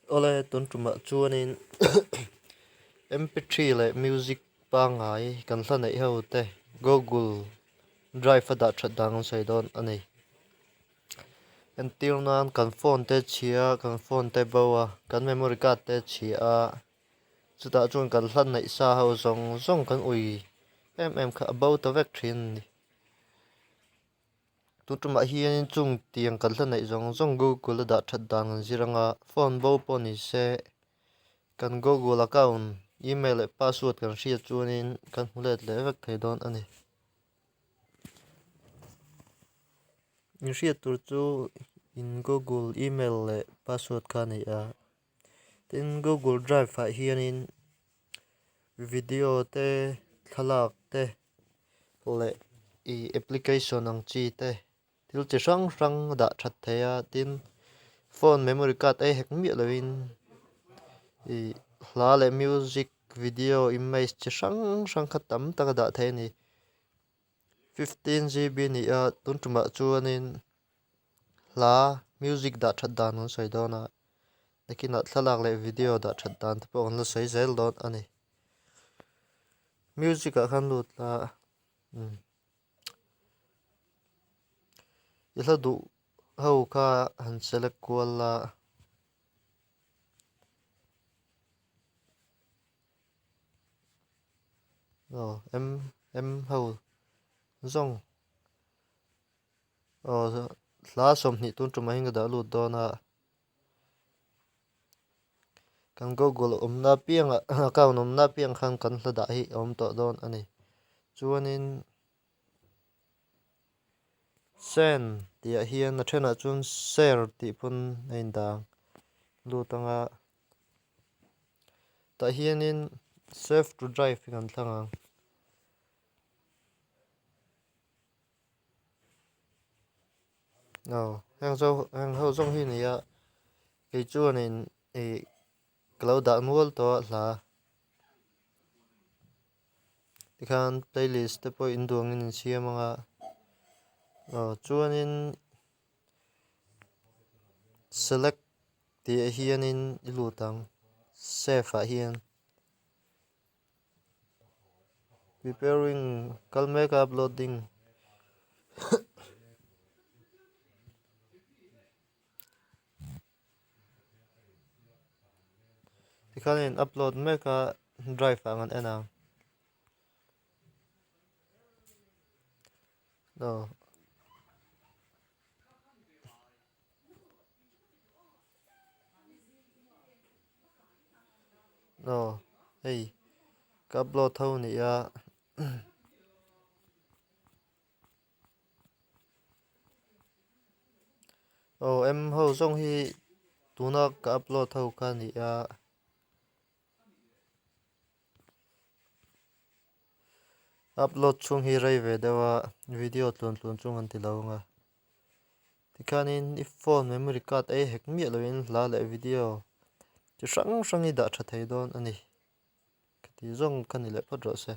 ole ton tuma chuanin mp3 le music pa ngai kan hla nei ho te Google Drive da thadang sai don ani entil nan kan phone te chia kan phone te bawa kan memory card te chia chuta chuan kan hlan nei sa ho zong zong kan ui em kha about to vek thin ni tutuma hian chung tiang kan hlan nei zong zong Google da thadang ziranga phone bo poni se kan Google account email le password kan hria chuanin kan hulet le vek thei don ani in hria tur chu in Google email le password kha nei a tin Google Drive a hianin video te thalak te le application ang chi te til chi sang da that theya tin phone memory card ai hek mi loin hla le music video image chi sang khatam tak da the ni 15 GB ni a tun tuma chuanin hla music da that dan on sai dona lekin a thalak le video da that dan te pon la sai zel don ani music a khan lut la ila du ho kha han select kwala em ho zong hla som ni tun tuma hinga da lut dona kan Google umna piang account umna piang khan kan hla da hi om to don ani chuanin send tia hian na thena chun share ti pun ein dang lutanga ta hianin save to drive kan thanga hang ho zong hi ni ya ke chuanin cloud da nual to hla tikhan playlist te po induang in siamanga chuanin select ti hianin ilutang save a hian preparing kalmek uploading tikhanin upload meka drive angan enang hey ka upload thau ni ya em ho zong hi tuna ka upload thau kha ni ya upload chung hi rai ve dewa video tlun chung an ti lo nga tikhanin if phone memory card ai hek mi loin hla le video chi sang i da tha thei don ani khati zong khani le phot ro se